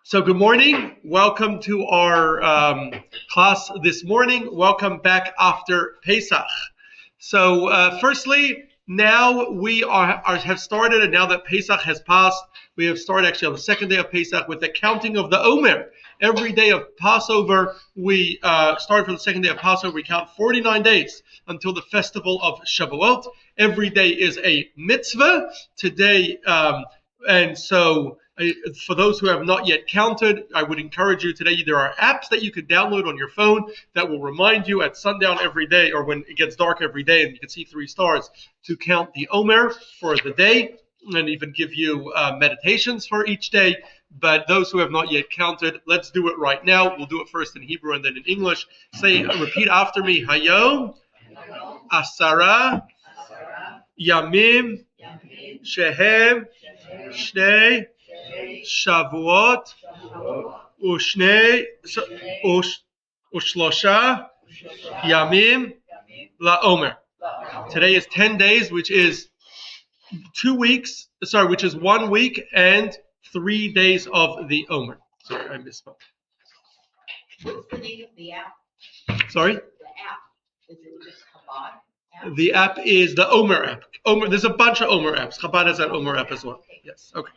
So good morning. Welcome to our class this morning. Welcome back after Pesach. So firstly, now we have started, and now that Pesach has passed, we have started actually on the second day of Pesach with the counting of the Omer. Every day of Passover, we start from the second day of Passover. We count 49 days until the festival of Shavuot. Every day is a mitzvah. Today, and so for those who have not yet counted, I would encourage you today. There are apps that you could download on your phone that will remind you at sundown every day, or when it gets dark every day and you can see 3 stars, to count the Omer for the day, and even give you meditations for each day. But those who have not yet counted, let's do it right now. We'll do it first in Hebrew and then in English. Repeat after me. Hayom, Asara, Yamim, Shehem, Shnei, Shavuot, Ushnei, Ushlosha, Yamim, LaOmer. Today is 10 days, which is 2 weeks, which is 1 week and 3 days of the Omer. Sorry, I misspoke. What's the name of the app? Sorry? The app. Is it just Chabad app? The app is the Omer app. There's a bunch of Omer apps. Chabad has an Omer app as well. Yes, okay.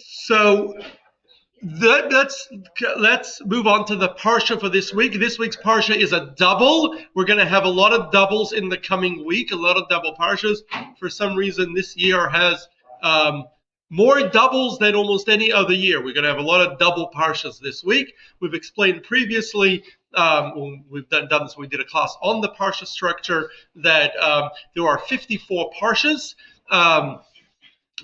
So let's move on to the parsha for this week. This week's parsha is a double. We're going to have a lot of doubles in the coming week, a lot of double parshas. For some reason, this year has more doubles than almost any other year. We're going to have a lot of double parshas this week. We've explained previously, we've done this when we did a class on the parsha structure, that there are 54 parshas.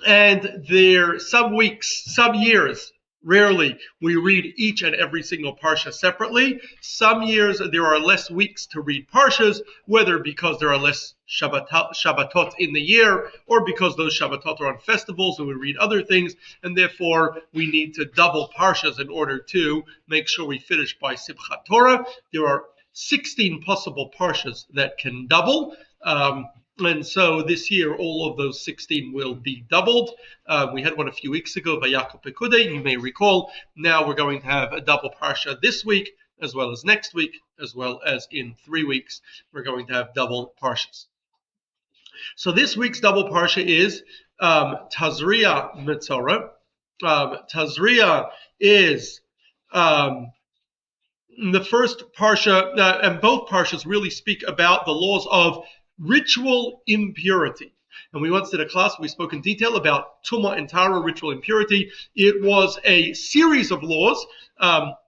And there, some weeks, some years, rarely we read each and every single parsha separately. Some years there are less weeks to read parshas, whether because there are less Shabbatot in the year, or because those Shabbatot are on festivals and we read other things, and therefore we need to double parshas in order to make sure we finish by Simchat Torah. There are 16 possible parshas that can double. And so this year, all of those 16 will be doubled. We had one a few weeks ago, Vayakol Pekudei, you may recall. Now we're going to have a double parsha this week, as well as next week, as well as in 3 weeks. We're going to have double parshas. So this week's double parsha is Tazria Metzora. Tazria is the first parsha, and both parshas really speak about the laws of ritual impurity. And we once did a class, we spoke in detail about Tumah and Tara, ritual impurity. It was a series of laws,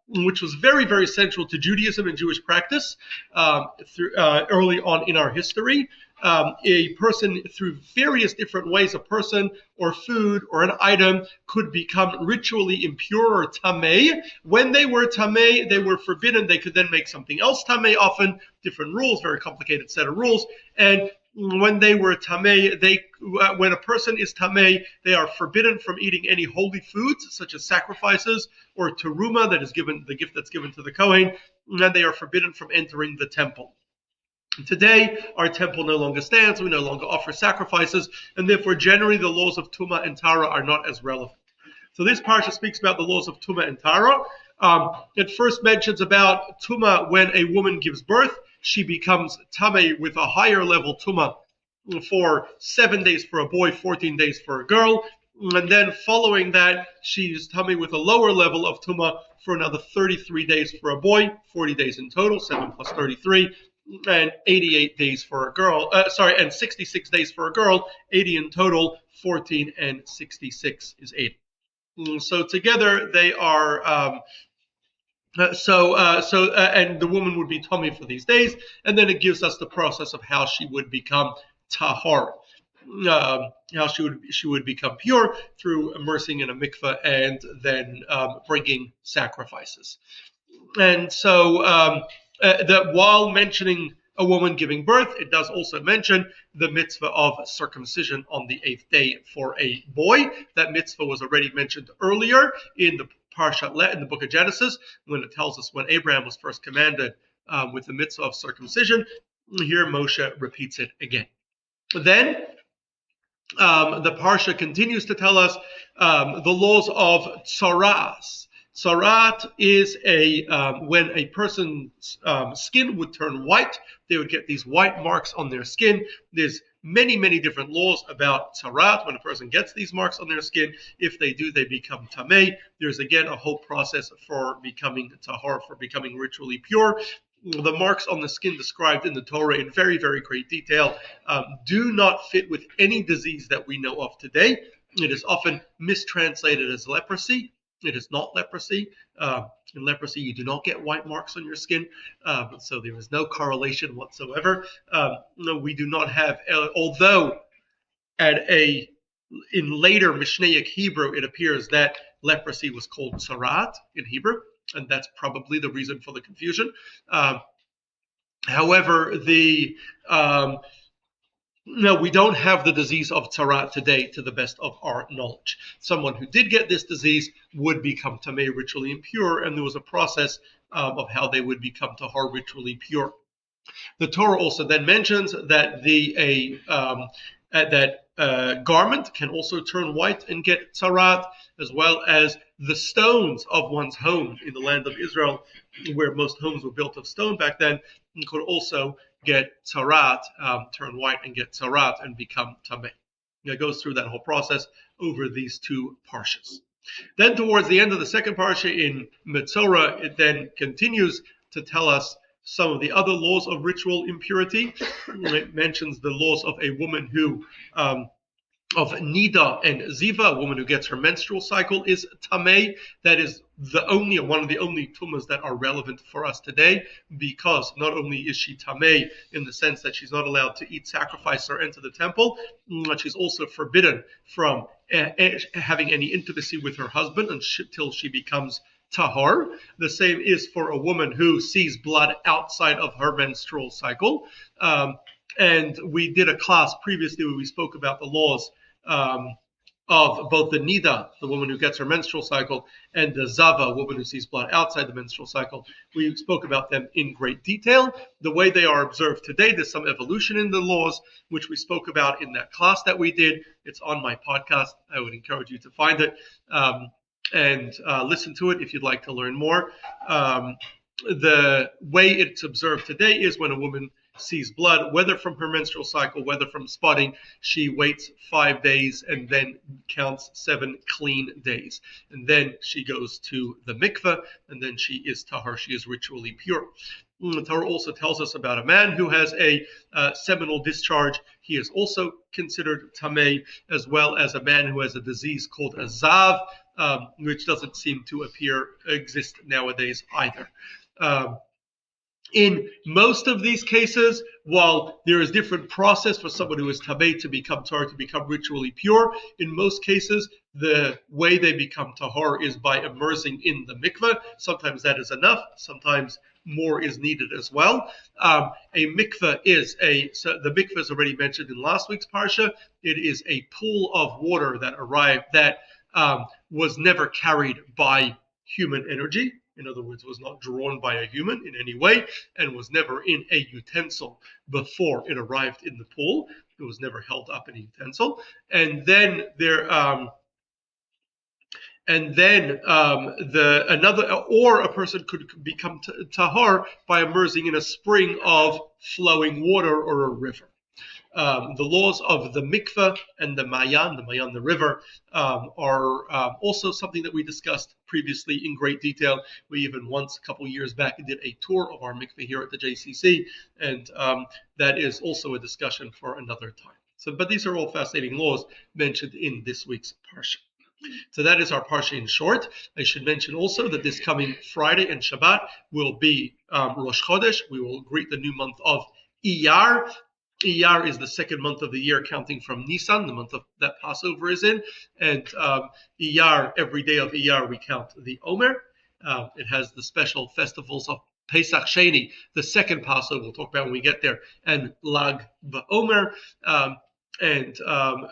which was very, very central to Judaism and Jewish practice early on in our history. A person, through various different ways, a person or food or an item could become ritually impure or tamei. When they were tamei, they were forbidden. They could then make something else tamei, often different rules, very complicated set of rules. And when they were tamei, when a person is tamei, they are forbidden from eating any holy foods, such as sacrifices or teruma, that is given, the gift that's given to the Kohen, and they are forbidden from entering the temple. Today, our temple no longer stands, we no longer offer sacrifices, and therefore generally the laws of Tumah and Tara are not as relevant. So this parsha speaks about the laws of Tumah and Tara. It first mentions about Tumah when a woman gives birth. She becomes Tameh with a higher level Tumah for 7 days for a boy, 14 days for a girl. And then following that, she's Tameh with a lower level of Tumah for another 33 days for a boy, 40 days in total, 7 plus 33. And 88 days for a girl, and 66 days for a girl, 80 in total, 14 and 66 is 80. So together they are, and the woman would be tummy for these days, and then it gives us the process of how she would become tahor, how she would become pure through immersing in a mikveh and then bringing sacrifices. And so that while mentioning a woman giving birth, it does also mention the mitzvah of circumcision on the 8th day for a boy. That mitzvah was already mentioned earlier in the Parshat in the book of Genesis, when it tells us when Abraham was first commanded with the mitzvah of circumcision. Here Moshe repeats it again. Then the Parsha continues to tell us the laws of tsaras. Tsarat is when a person's skin would turn white, they would get these white marks on their skin. There's many, many different laws about tsarat. When a person gets these marks on their skin, if they do, they become tamei. There's again a whole process for becoming tahor, for becoming ritually pure. The marks on the skin described in the Torah in very, very great detail do not fit with any disease that we know of today. It is often mistranslated as leprosy. It is not leprosy. In leprosy, you do not get white marks on your skin, so there is no correlation whatsoever. No, we do not have, although in later Mishnaic Hebrew, it appears that leprosy was called tsarat in Hebrew, and that's probably the reason for the confusion. However, no, we don't have the disease of tsarat today, to the best of our knowledge. Someone who did get this disease would become tamei, ritually impure, and there was a process of how they would become tahor, ritually pure. The Torah also then mentions that garment can also turn white and get tsarat, as well as the stones of one's home in the land of Israel, where most homes were built of stone back then, could also get tsarat, turn white and get tsarat and become tamei. It goes through that whole process over these two parshas. Then towards the end of the second parsha in Metzora, it then continues to tell us some of the other laws of ritual impurity. It mentions the laws of a woman who, of Nida and Ziva, a woman who gets her menstrual cycle is tamei. That is one of the only tumas that are relevant for us today, because not only is she tamei in the sense that she's not allowed to eat sacrifice or enter the temple, but she's also forbidden from having any intimacy with her husband until she becomes tahor. The same is for a woman who sees blood outside of her menstrual cycle. And we did a class previously where we spoke about the laws of both the Nida, the woman who gets her menstrual cycle, and the Zava, a woman who sees blood outside the menstrual cycle. We spoke about them in great detail. The way they are observed today, there's some evolution in the laws, which we spoke about in that class that we did. It's on my podcast. I would encourage you to find it and listen to it if you'd like to learn more. The way it's observed today is when a woman sees blood, whether from her menstrual cycle, whether from spotting, she waits 5 days and then counts 7 clean days. And then she goes to the mikveh, and then she is tahor, she is ritually pure. The Torah also tells us about a man who has a seminal discharge. He is also considered tamei, as well as a man who has a disease called a zav, which doesn't seem to exist nowadays either. In most of these cases, while there is different process for someone who is tamei to become tahor, to become ritually pure, in most cases, the way they become tahor is by immersing in the mikveh. Sometimes that is enough. Sometimes more is needed as well. A mikveh the mikveh is already mentioned in last week's parsha. It is a pool of water that was never carried by human energy. In other words, was not drawn by a human in any way, and was never in a utensil before it arrived in the pool. It was never held up in a utensil. And then a person could become tahor by immersing in a spring of flowing water or a river. The laws of the mikveh and the mayan, the river, are also something that we discussed previously in great detail. We even once, a couple years back, did a tour of our mikveh here at the JCC, and that is also a discussion for another time. But these are all fascinating laws mentioned in this week's parsha. So that is our parsha in short. I should mention also that this coming Friday and Shabbat will be Rosh Chodesh. We will greet the new month of Iyar. Iyar is the second month of the year, counting from Nisan, the month that Passover is in. And Iyar, every day of Iyar, we count the Omer. It has the special festivals of Pesach Sheni, the second Passover we'll talk about when we get there, and Lag BaOmer. And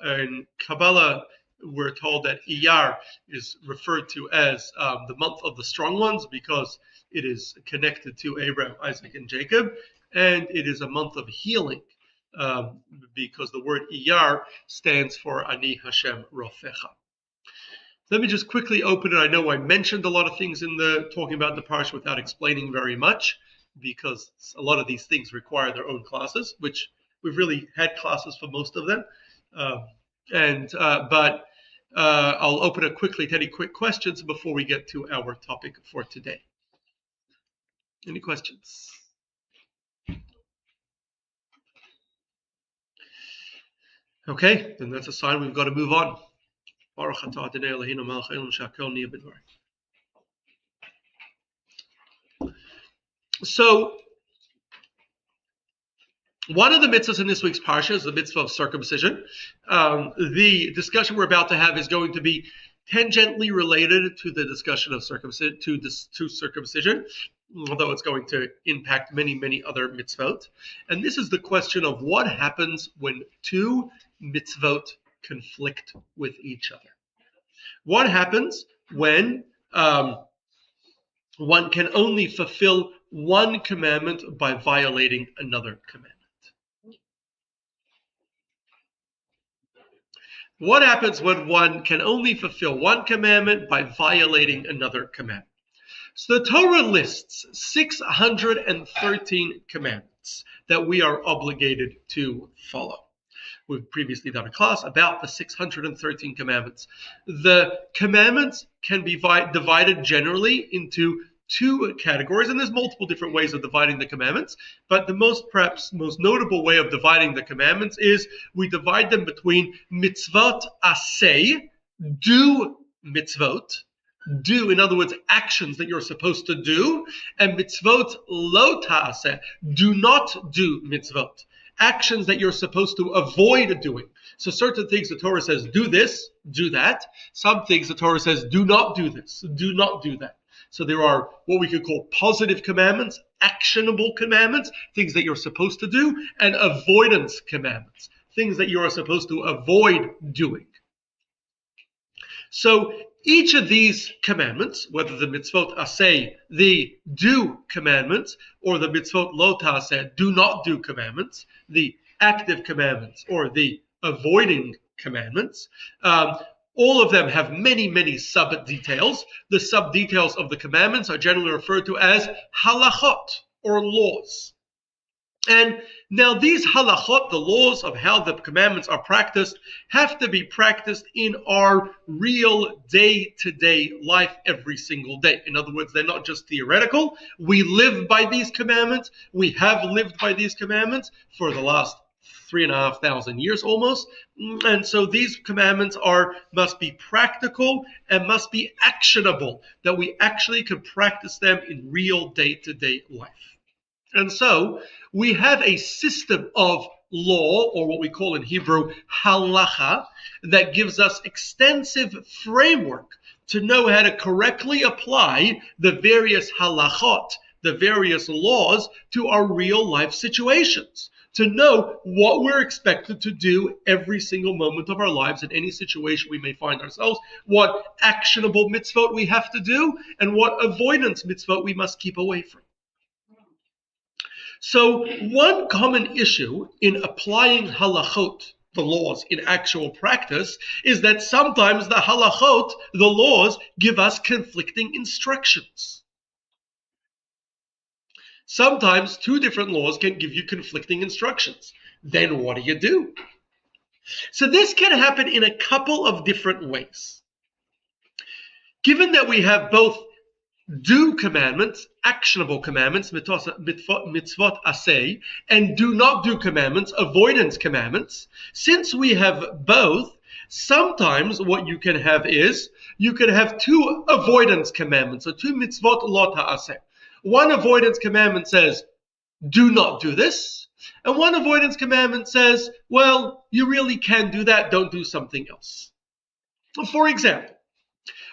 in Kabbalah, we're told that Iyar is referred to as the month of the strong ones because it is connected to Abraham, Isaac, and Jacob. And it is a month of healing. because the word Iyar stands for Ani Hashem Rofecha. Let me just quickly open it. I know I mentioned a lot of things in the talking about the parsha without explaining very much, because a lot of these things require their own classes, which we've really had classes for most of them. But I'll open it quickly to any quick questions before we get to our topic for today. Any questions? Okay, then that's a sign we've got to move on. So, one of the mitzvahs in this week's parsha is the mitzvah of circumcision. The discussion we're about to have is going to be tangentially related to the discussion of circumcision, to circumcision, although it's going to impact many, many other mitzvot. And this is the question of what happens when two mitzvot conflict with each other. What happens when one can only fulfill one commandment by violating another commandment? What happens when one can only fulfill one commandment by violating another commandment? So the Torah lists 613 commandments that we are obligated to follow. We've previously done a class about the 613 commandments. The commandments can be divided generally into two categories, and there's multiple different ways of dividing the commandments, but the perhaps most notable way of dividing the commandments is we divide them between mitzvot aseh, do mitzvot, do, in other words, actions that you're supposed to do, and mitzvot lo ta'aseh, do not do mitzvot, actions that you're supposed to avoid doing. So certain things the Torah says, do this, do that. Some things the Torah says, do not do this, do not do that. So there are what we could call positive commandments, actionable commandments, things that you're supposed to do, and avoidance commandments, things that you are supposed to avoid doing. So each of these commandments, whether the mitzvot aseh, the do commandments, or the mitzvot lo ta'aseh, do not do commandments, the active commandments, or the avoiding commandments, all of them have many, many sub-details. The sub-details of the commandments are generally referred to as halachot, or laws. And now these halachot, the laws of how the commandments are practiced, have to be practiced in our real day-to-day life every single day. In other words, they're not just theoretical. We live by these commandments. We have lived by these commandments for the last 3,500 years almost. And so these commandments must be practical and must be actionable, that we actually can practice them in real day-to-day life. And so we have a system of law, or what we call in Hebrew halacha, that gives us extensive framework to know how to correctly apply the various halachot, the various laws, to our real life situations, to know what we're expected to do every single moment of our lives in any situation we may find ourselves, what actionable mitzvot we have to do, and what avoidance mitzvot we must keep away from. So one common issue in applying halachot, the laws, in actual practice, is that sometimes the halachot, the laws, give us conflicting instructions. Sometimes two different laws can give you conflicting instructions. Then what do? So this can happen in a couple of different ways. Given that we have both do commandments, actionable commandments, mitzvot aseh, and do not do commandments, avoidance commandments, since we have both, sometimes what you can have is, you can have two avoidance commandments, or two mitzvot lo ta'aseh. One avoidance commandment says, do not do this. And one avoidance commandment says, well, you really can do that, don't do something else. For example,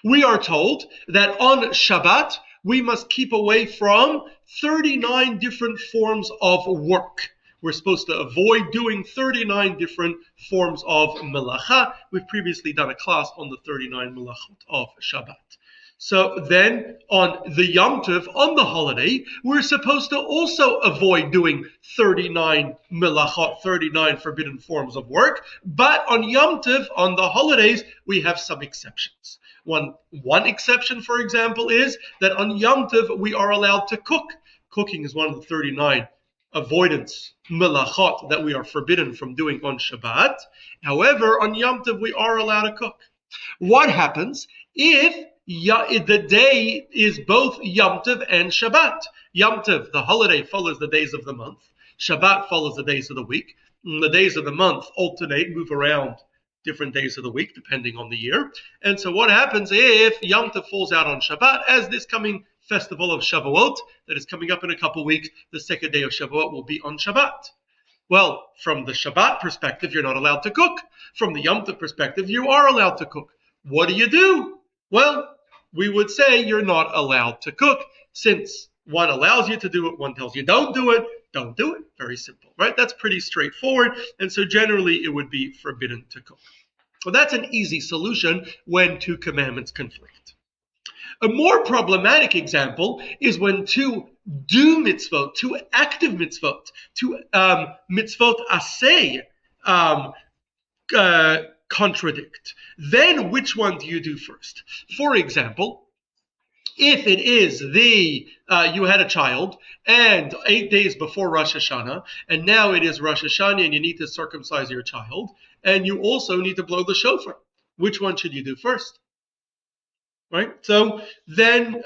we are told that on Shabbat, we must keep away from 39 different forms of work. We're supposed to avoid doing 39 different forms of melacha. We've previously done a class on the 39 melachot of Shabbat. So then on the Yom Tov, on the holiday, we're supposed to also avoid doing 39 melachot, 39 forbidden forms of work. But on Yom Tov, on the holidays, we have some exceptions. One exception, for example, is that on Yom Tov, we are allowed to cook. Cooking is one of the 39 avoidance melachot that we are forbidden from doing on Shabbat. However, on Yom Tov, we are allowed to cook. What happens if the day is both Yom Tov and Shabbat? Yom Tov, the holiday, follows the days of the month. Shabbat follows the days of the week. And the days of the month alternate, move around different days of the week, depending on the year. And so what happens if Yom Tov falls out on Shabbat, as this coming festival of Shavuot, that is coming up in a couple weeks, the second day of Shavuot will be on Shabbat. Well, from the Shabbat perspective, you're not allowed to cook. From the Yom Tov perspective, you are allowed to cook. What do? Well, we would say you're not allowed to cook, since one allows you to do it, one tells you don't do it. Don't do it. Very simple, right? That's pretty straightforward. And so generally it would be forbidden to cook. Well, that's an easy solution when two commandments conflict. A more problematic example is when two do mitzvot, two active mitzvot, two mitzvot aseh contradict. Then which one do you do first? For example, if it is you had a child and 8 days before Rosh Hashanah, and now it is Rosh Hashanah and you need to circumcise your child, and you also need to blow the shofar, which one should you do first? Right? So then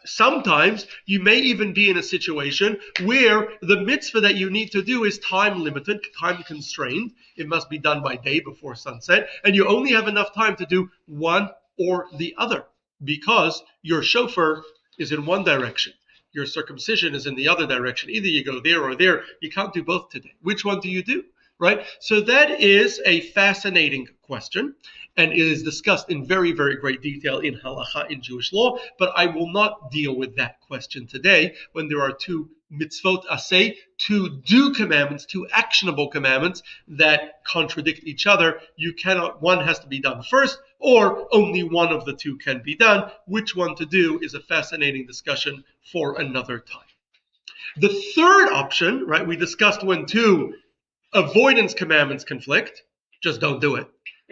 sometimes you may even be in a situation where the mitzvah that you need to do is time limited, time constrained. It must be done by day before sunset, and you only have enough time to do one or the other, because your shofar is in one direction, your circumcision is in the other direction. Either you go there or there. You can't do both today. Which one do you do? Right? So that is a fascinating question, and it is discussed in very, very great detail in halacha, in Jewish law, but I will not deal with that question today when there are two mitzvot aseh, two do commandments, two actionable commandments that contradict each other. You cannot, one has to be done first, or only one of the two can be done. Which one to do is a fascinating discussion for another time. The third option, right, we discussed when two avoidance commandments conflict, just don't do it.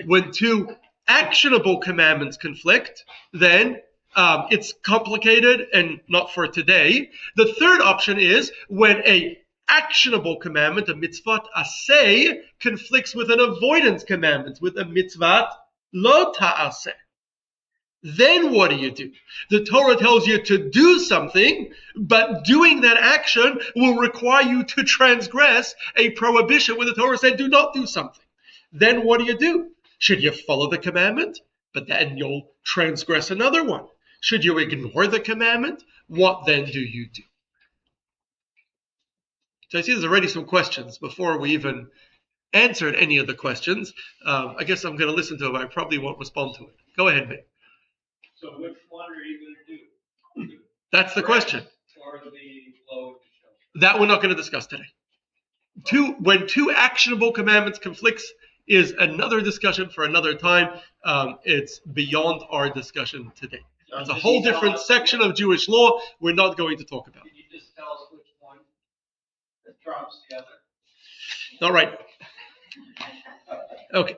When two actionable commandments conflict, then it's complicated and not for today. The third option is when a actionable commandment, a mitzvot aseh, conflicts with an avoidance commandment, with a mitzvot lo ta'aseh. Then what do? The Torah tells you to do something, but doing that action will require you to transgress a prohibition when the Torah said do not do something. Then what do? Should you follow the commandment? But then you'll transgress another one. Should you ignore the commandment? What then do you do? So I see there's already some questions before we even answered any of the questions. I guess I'm going to listen to it, but I probably won't respond to it. Go ahead, mate. So which one are you going to do? That's the question. Or the blow of the shofar? That we're not going to discuss today. When two actionable commandments conflicts is another discussion for another time. It's beyond our discussion today. It's a whole different section of Jewish law we're not going to talk about. Can you just tell us which one that trumps the other? All right. Okay.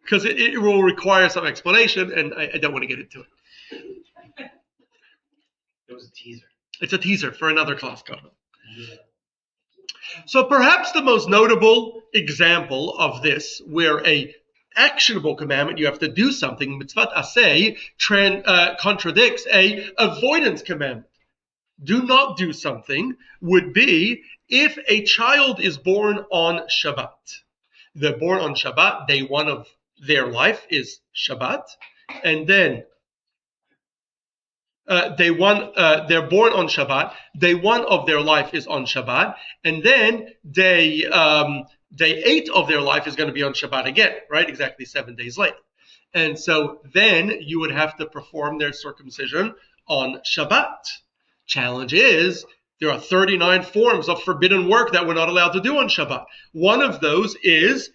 Because it will require some explanation, and I don't want to get into it. It was a teaser. It's a teaser for another class, Carmen. Yeah. So perhaps the most notable example of this, where a actionable commandment, you have to do something, mitzvot aseh, contradicts a avoidance commandment. Do not do something would be if a child is born on Shabbat. They're born on Shabbat. Day one of their life is Shabbat, and then they're born on Shabbat. Day one of their life is on Shabbat, and then day 8 of their life is going to be on Shabbat again, right? Exactly 7 days later. And so then you would have to perform their circumcision on Shabbat. Challenge is there are 39 forms of forbidden work that we're not allowed to do on Shabbat. One of those is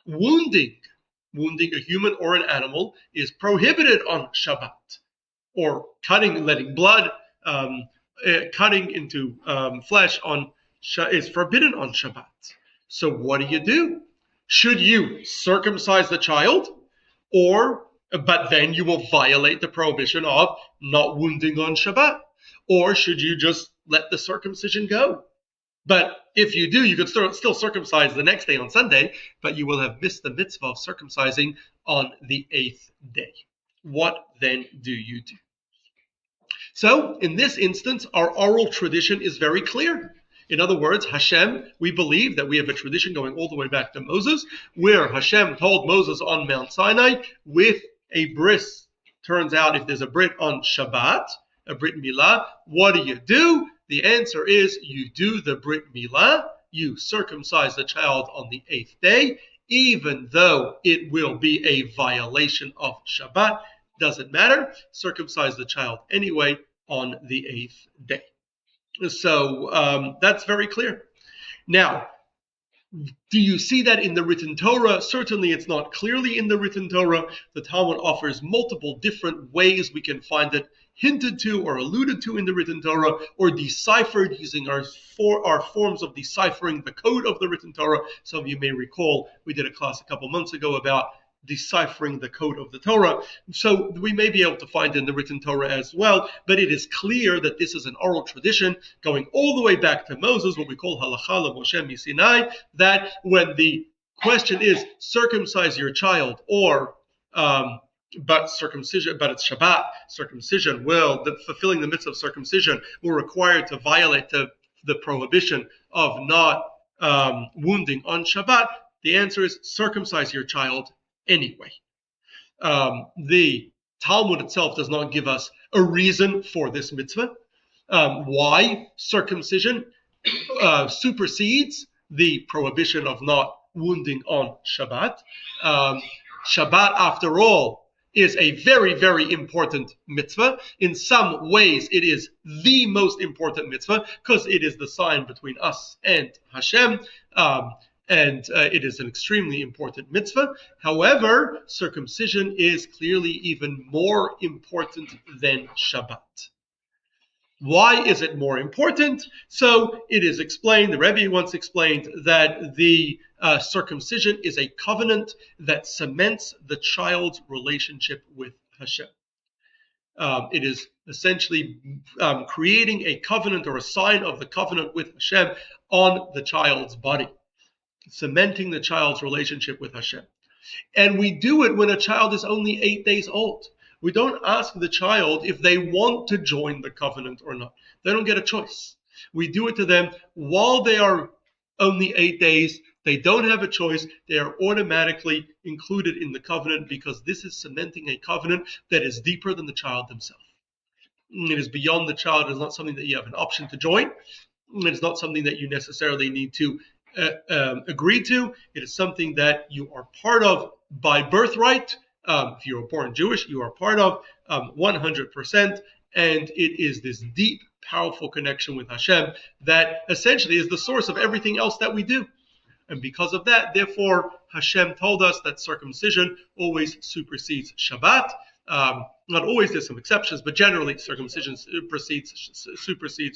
wounding. Wounding a human or an animal is prohibited on Shabbat. or letting blood, cutting into flesh is forbidden on Shabbat. So what do? Should you circumcise the child, but then you will violate the prohibition of not wounding on Shabbat? Or should you just let the circumcision go? But if you do, you could still circumcise the next day on Sunday, but you will have missed the mitzvah of circumcising on the 8th day. What then do you do? So, in this instance, our oral tradition is very clear. In other words, Hashem, we believe that we have a tradition going all the way back to Moses, where Hashem told Moses on Mount Sinai, with a bris, turns out if there's a brit on Shabbat, a brit milah, what do? The answer is you do the brit milah, you circumcise the child on the 8th day, even though it will be a violation of Shabbat. Doesn't matter, circumcise the child anyway on the 8th day. So that's very clear. Now, do you see that in the written Torah? Certainly it's not clearly in the written Torah. The Talmud offers multiple different ways we can find it hinted to or alluded to in the written Torah, or deciphered using our forms of deciphering the code of the written Torah. Some of you may recall we did a class a couple months ago about deciphering the code of the Torah. So we may be able to find it in the written Torah as well, but it is clear that this is an oral tradition going all the way back to Moses, what we call halacha l'Moshe miSinai, that when the question is circumcise your child, or but it's Shabbat, circumcision fulfilling the mitzvah of circumcision will require to violate the prohibition of not wounding on Shabbat. The answer is circumcise your child anyway. The Talmud itself does not give us a reason for this mitzvah. Why circumcision supersedes the prohibition of not wounding on Shabbat. Shabbat, after all, is a very, very important mitzvah. In some ways, it is the most important mitzvah because it is the sign between us and Hashem. And it is an extremely important mitzvah. However, circumcision is clearly even more important than Shabbat. Why is it more important? So it is explained, the Rebbe once explained, that the circumcision is a covenant that cements the child's relationship with Hashem. It is essentially creating a covenant or a sign of the covenant with Hashem on the child's body, cementing the child's relationship with Hashem. And we do it when a child is only 8 days old. We don't ask the child if they want to join the covenant or not. They don't get a choice. We do it to them while they are only 8 days. They don't have a choice. They are automatically included in the covenant because this is cementing a covenant that is deeper than the child themselves. It is beyond the child. It is not something that you have an option to join. It is not something that you necessarily need to agree to. It is something that you are part of by birthright. If you are born Jewish, you are part of 100%. And it is this deep, powerful connection with Hashem that essentially is the source of everything else that we do. And because of that, therefore, Hashem told us that circumcision always supersedes Shabbat. Not always, there's some exceptions, but generally circumcision supersedes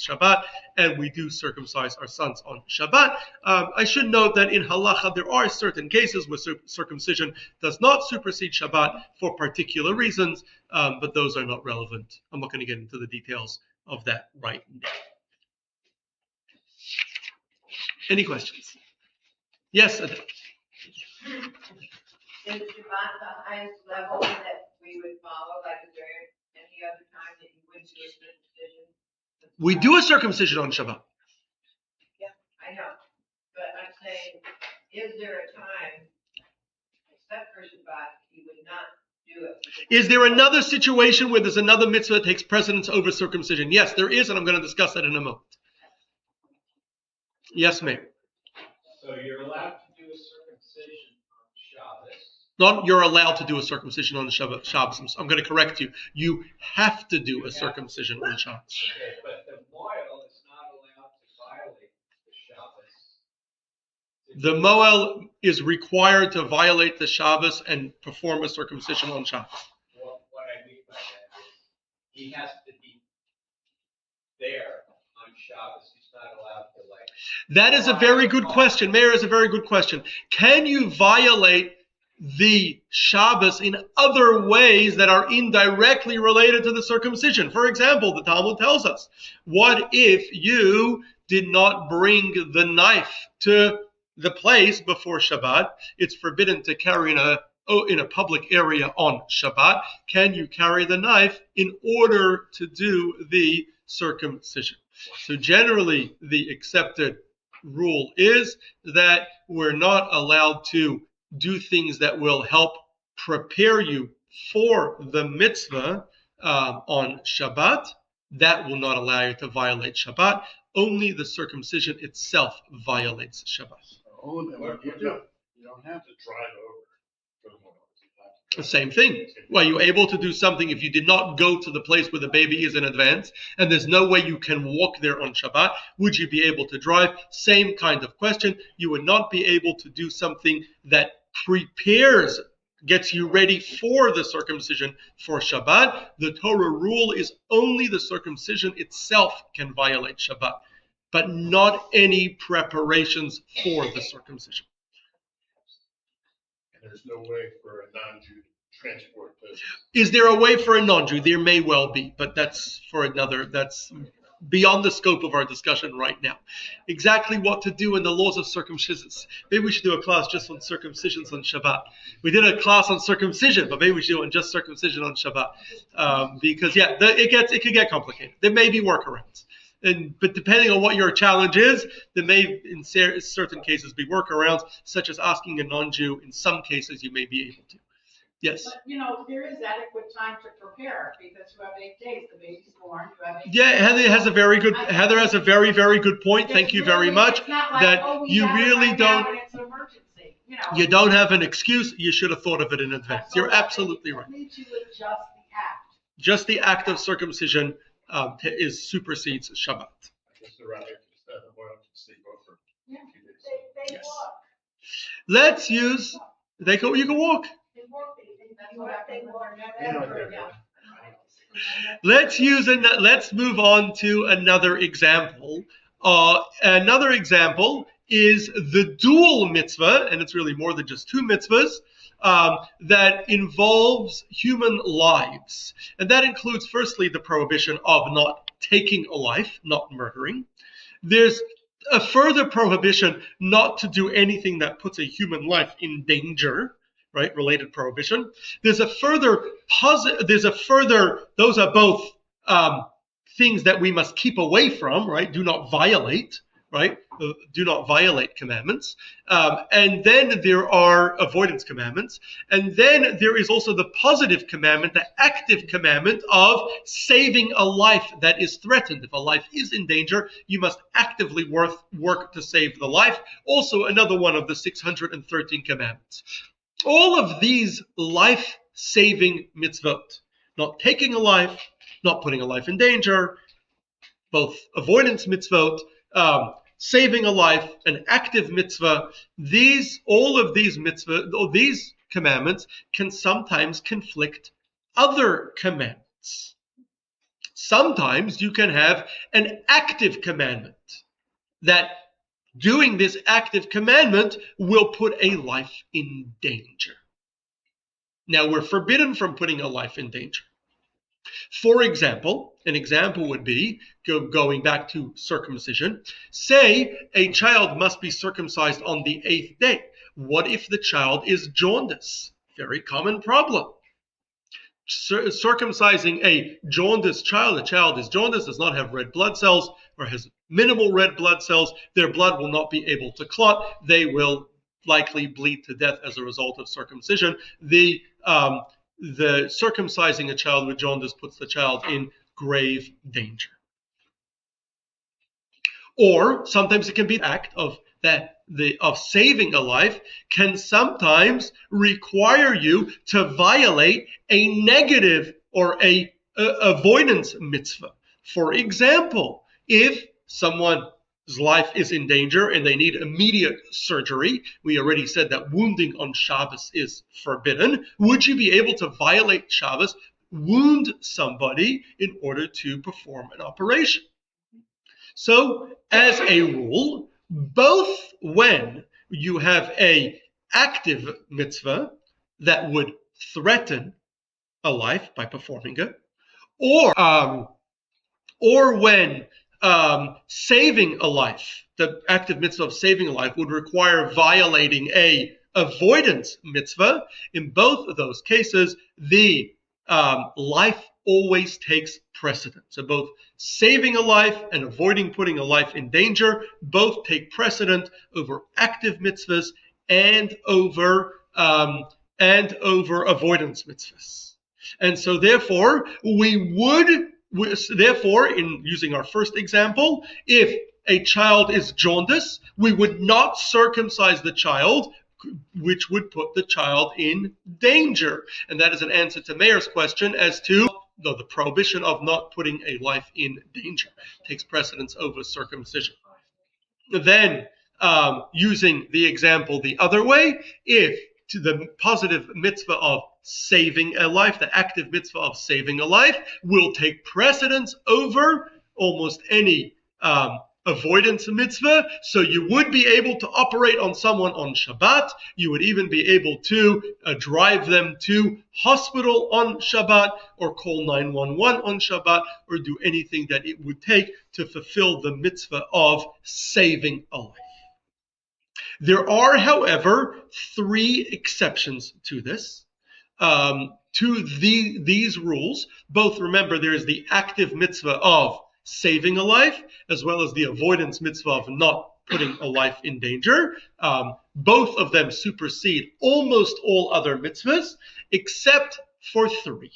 Shabbat, and we do circumcise our sons on Shabbat. I should note that in halacha there are certain cases where circumcision does not supersede Shabbat for particular reasons, but those are not relevant. I'm not going to get into the details of that right now. Any questions? Yes, Adele. Is Shabbat the highest level that we would follow, like is there any other time that you would do a circumcision? We do a circumcision on Shabbat. Yeah, I know. But I'm saying, is there a time, except for Shabbat, you would not do it? Is there another situation where there's another mitzvah that takes precedence over circumcision? Yes, there is, and I'm going to discuss that in a moment. Yes, ma'am. So you're allowed to do a circumcision on Shabbos. Not you're allowed to do a circumcision on Shabbos. I'm going to correct you. You have to do a circumcision on Shabbos. Okay, but the moel is not allowed to violate the Shabbos. The moel is required to violate the Shabbos and perform a circumcision on Shabbos. What I mean by that is he has to be there on Shabbos. He's not allowed to like. That is a very good question. Mayor is a very good question. Can you violate the Shabbos in other ways that are indirectly related to the circumcision? For example, the Talmud tells us, what if you did not bring the knife to the place before Shabbat? It's forbidden to carry in a public area on Shabbat. Can you carry the knife in order to do the circumcision? So generally, the accepted rule is that we're not allowed to do things that will help prepare you for the mitzvah on Shabbat. That will not allow you to violate Shabbat. Only the circumcision itself violates Shabbat. Oh, then what do you do? You don't have to drive over. The same thing. Well, you're able to do something if you did not go to the place where the baby is in advance, and there's no way you can walk there on Shabbat. Would you be able to drive? Same kind of question. You would not be able to do something that gets you ready for the circumcision for Shabbat. The Torah rule is only the circumcision itself can violate Shabbat, but not any preparations for the circumcision. There's no way for a non-Jew to transport this. Is there a way for a non-Jew? There may well be, but that's beyond the scope of our discussion right now. Exactly what to do in the laws of circumcisions. Maybe we should do a class just on circumcisions on Shabbat. We did a class on circumcision, but maybe we should do it on just circumcision on Shabbat. Because it could get complicated. There may be workarounds. But depending on what your challenge is, there may, in certain cases, be workarounds, such as asking a non-Jew. In some cases, you may be able to. Yes? But, there is adequate time to prepare because you have 8 days. The baby's born. You have 8 days. Yeah, Heather has a very, very good point. Thank you very much. It's not like, That we you have it really right now don't. and it's an emergency. You don't have an excuse. You should have thought of it in advance. You're absolutely right. Need to adjust the act. Just the act of circumcision supersedes Shabbat. I guess the rabbi said, why don't you sleep over Yeah. a few days? They Yes. walk. Let's use. You can walk. They walk. That's what They happens walk. when they're never. Yeah. Let's move on to another example. Another example is the dual mitzvah, and it's really more than just two mitzvahs, that involves human lives. And that includes, firstly, the prohibition of not taking a life, not murdering. There's a further prohibition not to do anything that puts a human life in danger, right? Related prohibition. Those are both things that we must keep away from, right? Do not violate, right? Do not violate commandments. And then there are avoidance commandments. And then there is also the positive commandment, the active commandment of saving a life that is threatened. If a life is in danger, you must actively work to save the life. Also another one of the 613 commandments. All of these life-saving mitzvot, not taking a life, not putting a life in danger, both avoidance mitzvot, saving a life, an active mitzvah, all of these commandments can sometimes conflict other commandments. Sometimes you can have an active commandment that doing this active commandment will put a life in danger. Now, we're forbidden from putting a life in danger. For example, an example would be, going back to circumcision, say a child must be circumcised on the 8th day. What if the child is jaundice? Very common problem. Circumcising a jaundiced child, is jaundice, does not have red blood cells, or has minimal red blood cells, their blood will not be able to clot. They will likely bleed to death as a result of circumcision. The circumcising a child with jaundice puts the child in grave danger. Or sometimes it can be an act of saving a life can sometimes require you to violate a negative or a avoidance mitzvah. For example, if someone's life is in danger and they need immediate surgery, we already said that wounding on Shabbos is forbidden. Would you be able to violate Shabbos wound somebody in order to perform an operation. So, as a rule, both when you have a active mitzvah that would threaten a life by performing it, or when saving a life, the active mitzvah of saving a life would require violating a avoidance mitzvah. In both of those cases, the life always takes precedence. So both saving a life and avoiding putting a life in danger both take precedent over active mitzvahs and over avoidance mitzvahs. And so therefore, therefore, in using our first example, if a child is jaundiced, we would not circumcise the child, which would put the child in danger. And that is an answer to Meir's question as to the prohibition of not putting a life in danger takes precedence over circumcision. Then, using the example the other way, if to the positive mitzvah of saving a life, the active mitzvah of saving a life will take precedence over almost any avoidance mitzvah. So you would be able to operate on someone on Shabbat. You would even be able to drive them to hospital on Shabbat, or call 911 on Shabbat, or do anything that it would take to fulfill the mitzvah of saving a life. There are, however, 3 exceptions to this, these rules. Both, remember, there is the active mitzvah of saving a life, as well as the avoidance mitzvah of not putting a life in danger. Both of them supersede almost all other mitzvahs, except for 3.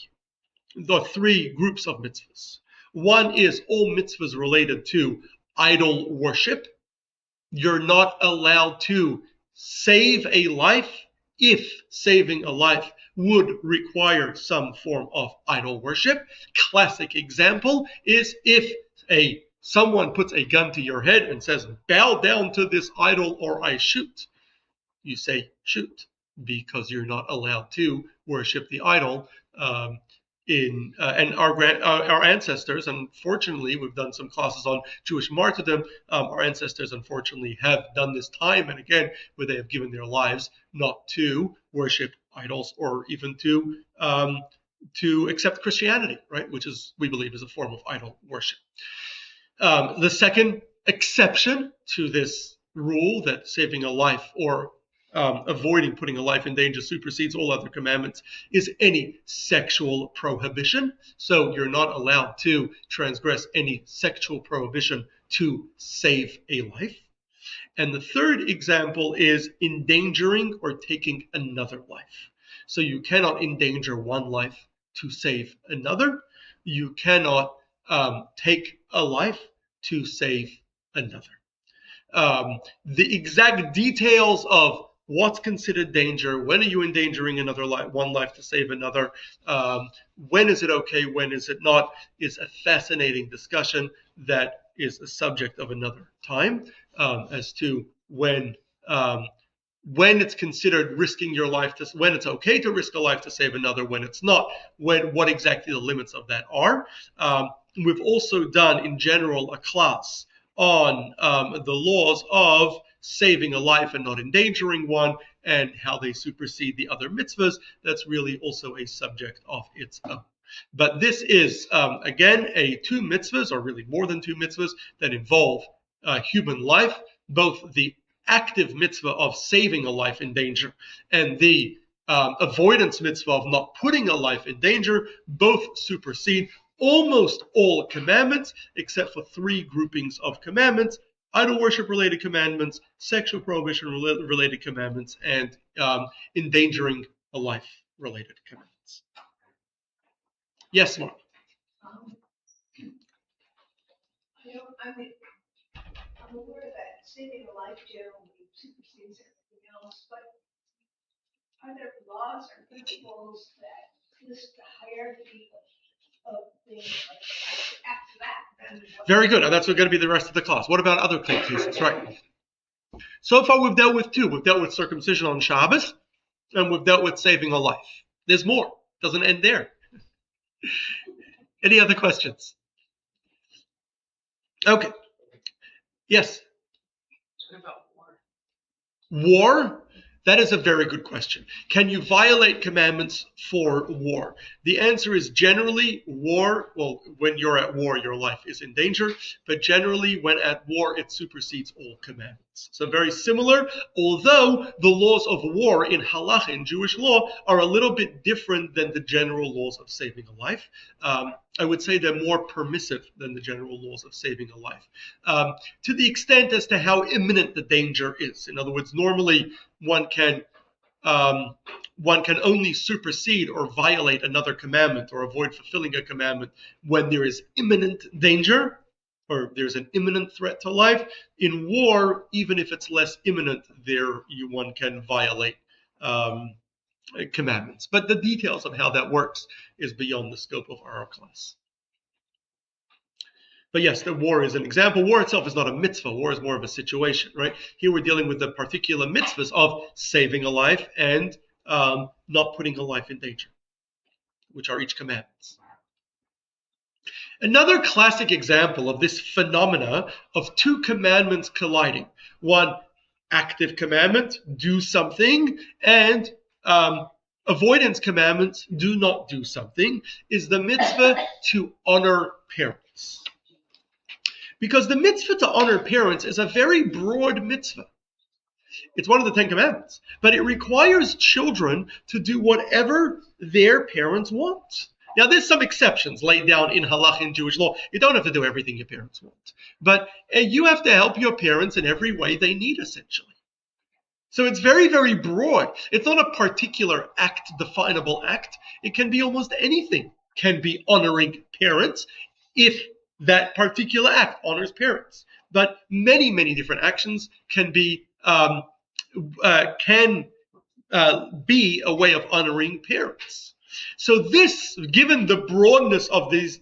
The 3 groups of mitzvahs. One is all mitzvahs related to idol worship. You're not allowed to save a life if saving a life would require some form of idol worship. Classic example is if someone puts a gun to your head and says, "Bow down to this idol or I shoot." You say, "Shoot," because you're not allowed to worship the idol. And our ancestors, unfortunately, we've done some classes on Jewish martyrdom. Our ancestors, unfortunately, have done this time and again, where they have given their lives not to worship idols or even to accept Christianity, right? Which is, we believe, is a form of idol worship. The second exception to this rule that saving a life or avoiding putting a life in danger supersedes all other commandments is any sexual prohibition. So you're not allowed to transgress any sexual prohibition to save a life. And the third example is endangering or taking another life. So you cannot endanger one life to save another. You cannot take a life to save another. The exact details of what's considered danger, when are you endangering another life, one life to save another, when is it okay, when is it not, is a fascinating discussion that is a subject of another time, as to when it's considered risking your life, when it's okay to risk a life to save another, when it's not, what exactly the limits of that are. We've also done, in general, a class on the laws of saving a life and not endangering one, and how they supersede the other mitzvahs. That's really also a subject of its own. But this is, again, 2 mitzvahs, or really more than 2 mitzvahs, that involve human life. Both the active mitzvah of saving a life in danger and the avoidance mitzvah of not putting a life in danger both supersede almost all commandments, except for 3 groupings of commandments: idol worship related commandments, sexual prohibition related commandments, and endangering a life related commandments. Yes, Mark. I'm aware that saving a life generally supersedes everything else, but are there laws or principles that list the hierarchy of things after that? Very good. And that's going to be the rest of the class. What about other cases? Right. So far, we've dealt with 2. We've dealt with circumcision on Shabbos, and we've dealt with saving a life. There's more. It doesn't end there. Any other questions? Okay. Yes. What about war? War? That is a very good question. Can you violate commandments for war? The answer is generally war. Well, when you're at war, your life is in danger. But generally, when at war, it supersedes all commandments. So very similar, although the laws of war in halacha, in Jewish law, are a little bit different than the general laws of saving a life. I would say they're more permissive than the general laws of saving a life, to the extent as to how imminent the danger is. In other words, normally one can only supersede or violate another commandment or avoid fulfilling a commandment when there is imminent danger or there's an imminent threat to life. In war, even if it's less imminent, one can violate commandments. But the details of how that works is beyond the scope of our class. But yes, the war is an example. War itself is not a mitzvah. War is more of a situation, right? Here we're dealing with the particular mitzvahs of saving a life and not putting a life in danger, which are each commandments. Another classic example of this phenomena of two commandments colliding. One active commandment, do something, and avoidance commandments, do not do something, is the mitzvah to honor parents. Because the mitzvah to honor parents is a very broad mitzvah. It's one of the 10 commandments, but it requires children to do whatever their parents want. Now, there's some exceptions laid down in halakha in Jewish law. You don't have to do everything your parents want, but you have to help your parents in every way they need, essentially. So it's very, very broad. It's not a particular act, definable act. It can be almost anything can be honoring parents if that particular act honors parents. But many, many different actions can be a way of honoring parents. So this, given the broadness of this